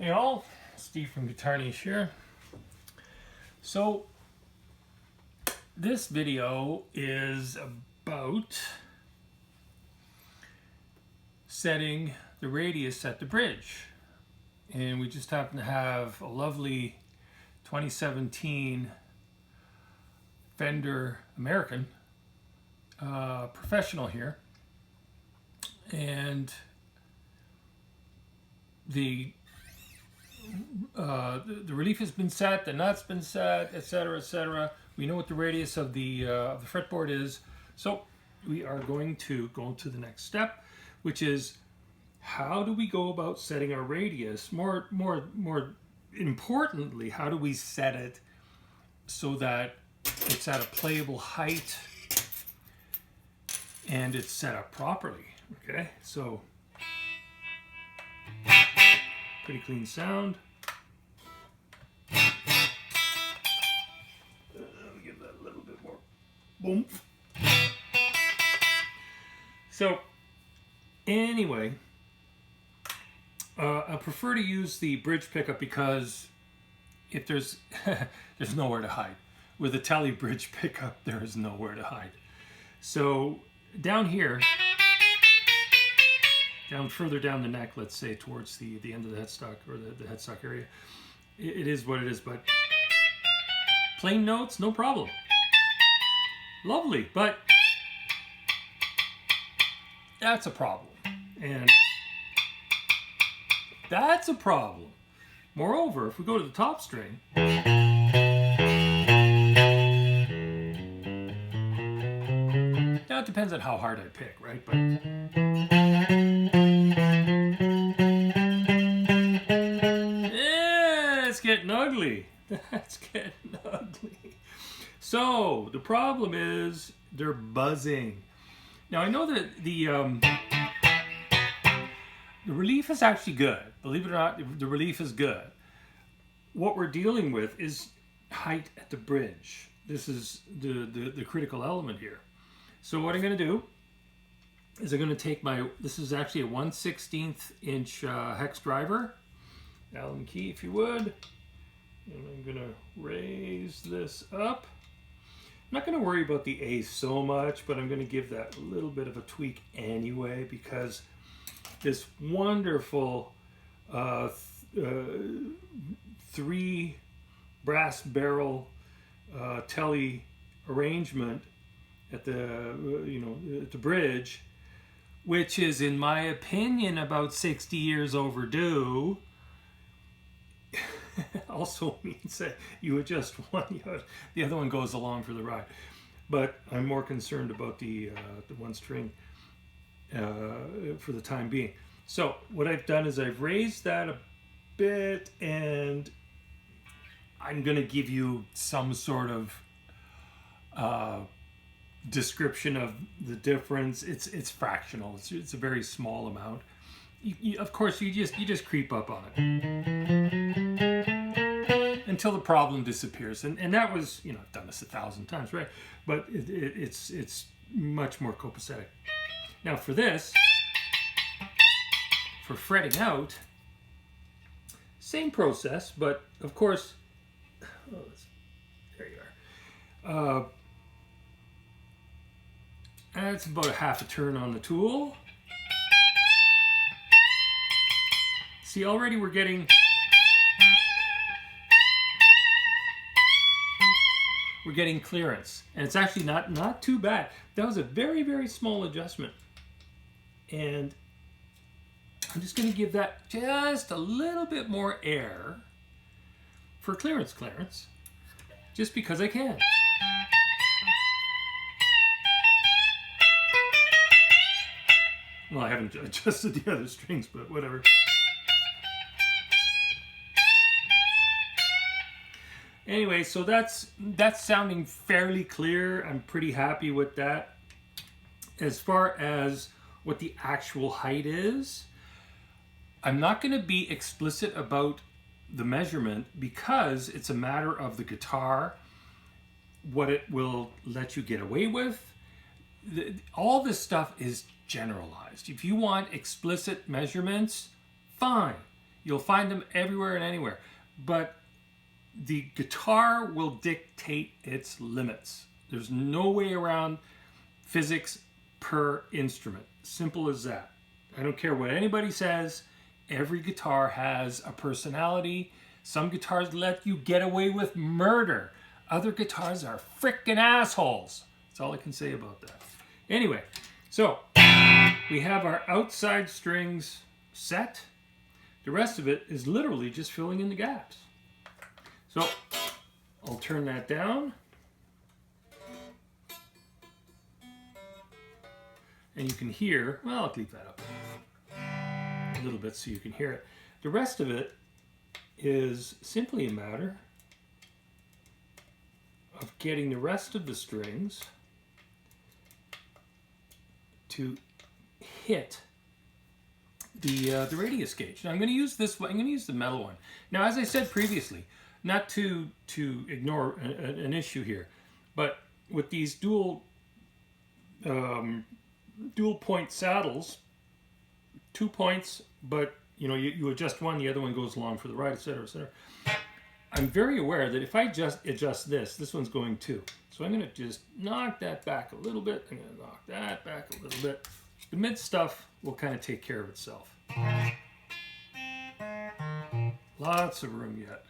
Hey all, Steve from GuitarNiche here. So this video is about setting the radius at the bridge, and we just happen to have a lovely 2017 Fender American Professional here, and the relief has been set, the nut's been set, etc., etc. We know what the radius of the fretboard is, so we are going to go to the next step, which is how do we go about setting our radius? More importantly, how do we set it so that it's at a playable height and it's set up properly? Okay, so pretty clean sound. Give that a little bit more boom. So anyway, I prefer to use the bridge pickup because if there's there's nowhere to hide. With a Teles bridge pickup, there is nowhere to hide. So down here, further down the neck, let's say towards the end of the headstock, or the headstock area, it is what it is. But plain notes, no problem. Lovely, but that's a problem. And that's a problem. Moreover, if we go to the top string, now it depends on how hard I pick, right? But yeah, it's getting ugly. That's getting ugly. So the problem is they're buzzing. Now I know that the relief is actually good. Believe it or not, the relief is good. What we're dealing with is height at the bridge. This is the critical element here. So what I'm going to do is I'm going to take this is actually a 1/16 inch hex driver. Allen key, if you would. And I'm going to raise this up. I'm not going to worry about the A so much, but I'm going to give that a little bit of a tweak anyway, because this wonderful 3 brass barrel Teles arrangement at the bridge, which is, in my opinion, about 60 years overdue, also means that you adjust one, the other one goes along for the ride. But I'm more concerned about the one string for the time being. So what I've done is I've raised that a bit, and I'm going to give you some sort of description of the difference. It's fractional. It's a very small amount. Of course, you just creep up on it until the problem disappears, and that was, I've done this 1,000 times, right? But it's much more copacetic. Now for this, for fretting out, same process, but of course, there you are. That's about a half a turn on the tool. See, already we're getting clearance, and it's actually not too bad. That was a very, very small adjustment, and I'm just going to give that just a little bit more air for clearance, just because I can. Well, I haven't adjusted the other strings, but whatever. Anyway, so that's sounding fairly clear. I'm pretty happy with that. As far as what the actual height is, I'm not going to be explicit about the measurement because it's a matter of the guitar, what it will let you get away with. All this stuff is generalized. If you want explicit measurements, fine. You'll find them everywhere and anywhere. But the guitar will dictate its limits. There's no way around physics per instrument. Simple as that. I don't care what anybody says. Every guitar has a personality. Some guitars let you get away with murder. Other guitars are frickin' assholes. That's all I can say about that. Anyway, so we have our outside strings set. The rest of it is literally just filling in the gaps. So I'll turn that down. And you can hear, well, I'll keep that up a little bit so you can hear it. The rest of it is simply a matter of getting the rest of the strings to hit the radius gauge. Now I'm going to use this one. I'm going to use the metal one. Now, as I said previously, not to ignore an issue here, but with these dual point saddles, 2 points, but you adjust one, the other one goes along for the ride, etc., etc. I'm very aware that if I just adjust this one's going too. So I'm going to just knock that back a little bit. I'm going to knock that back a little bit. The mid stuff will kind of take care of itself. Lots of room yet.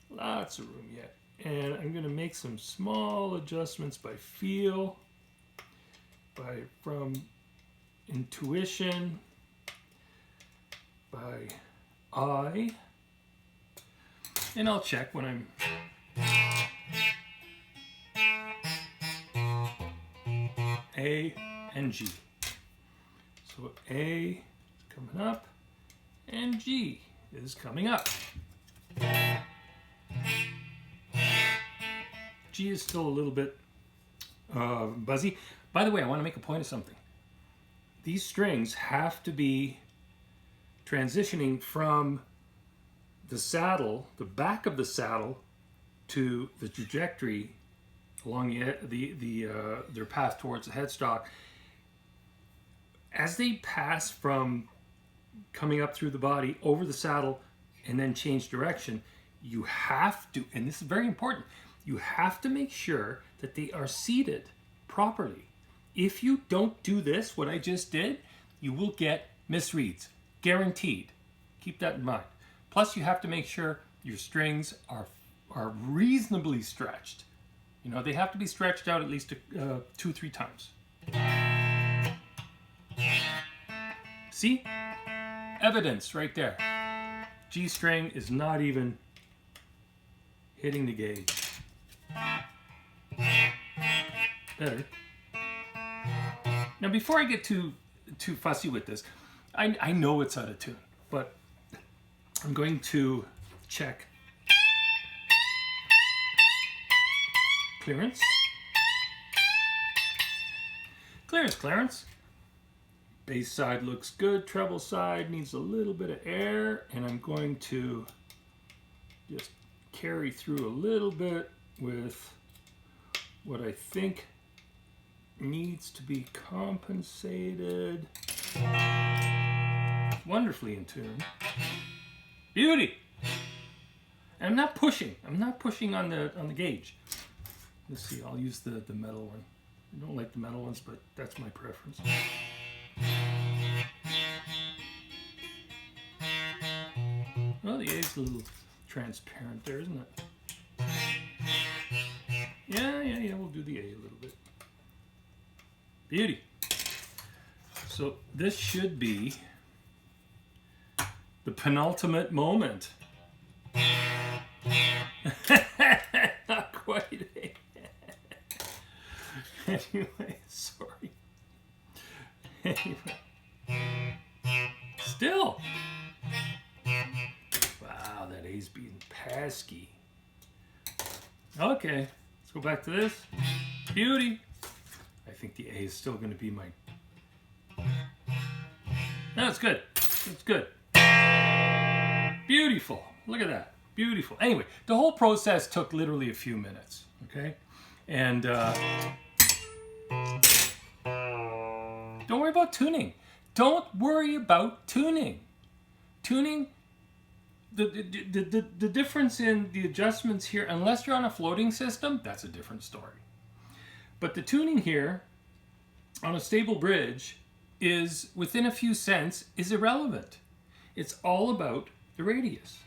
Lots of room yet. And I'm going to make some small adjustments by feel, from intuition, by eye, and I'll check when I'm A and G. So A is coming up and G is coming up. G is still a little bit buzzy. By the way, I want to make a point of something. These strings have to be transitioning from the saddle, the back of the saddle, to the trajectory along their path towards the headstock. As they pass from coming up through the body over the saddle and then change direction, you have to, and this is very important, you have to make sure that they are seated properly. If you don't do this, what I just did, you will get misreads. Guaranteed. Keep that in mind. Plus, you have to make sure your strings are reasonably stretched. They have to be stretched out at least 2-3 times. See? Evidence right there. G string is not even hitting the gauge. Better. Now, before I get too fussy with this, I know it's out of tune, but I'm going to check clearance. Clearance. Bass side looks good. Treble side needs a little bit of air, and I'm going to just carry through a little bit with what I think needs to be compensated. Wonderfully in tune. Beauty. And I'm not pushing on the gauge. Let's see, I'll use the metal one. I don't like the metal ones, but that's my preference. Well, the A's a little transparent there, isn't it? Yeah, we'll do the A a little bit. Beauty. So this should be the penultimate moment. Not quite. Anyway, sorry. Anyway. Still. Wow, that A's being pesky. Okay, let's go back to this. Beauty. I think the A is still going to be my... No, it's good. It's good. Beautiful. Look at that. Beautiful. Anyway, the whole process took literally a few minutes. Okay? And don't worry about tuning. Don't worry about tuning. tuning, the difference in the adjustments here, unless you're on a floating system, that's a different story. But the tuning here on a stable bridge is, within a few cents, is irrelevant. It's all about the radius.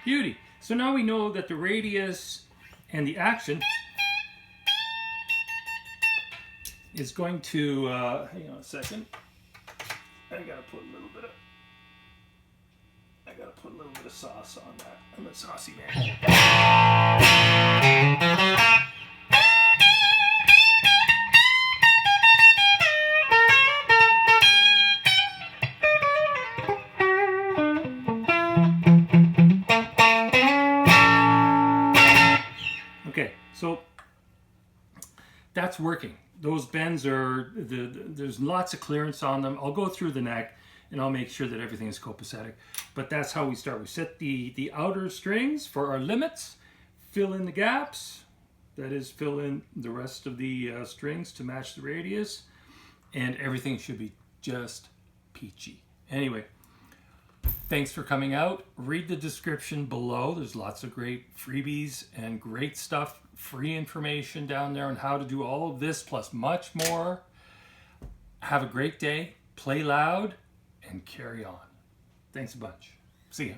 Beauty. So now we know that the radius and the action is going to, hang on a second. I gotta put a little bit of sauce on that. I'm a saucy man. Okay, so that's working. Those bends are, there's lots of clearance on them. I'll go through the neck and I'll make sure that everything is copacetic. But that's how we start. We set the outer strings for our limits, fill in the gaps, that is, fill in the rest of the strings to match the radius, and everything should be just peachy. Anyway, thanks for coming out. Read the description below. There's lots of great freebies and great stuff, free information down there on how to do all of this plus much more. Have a great day. Play loud and carry on. Thanks a bunch. See ya.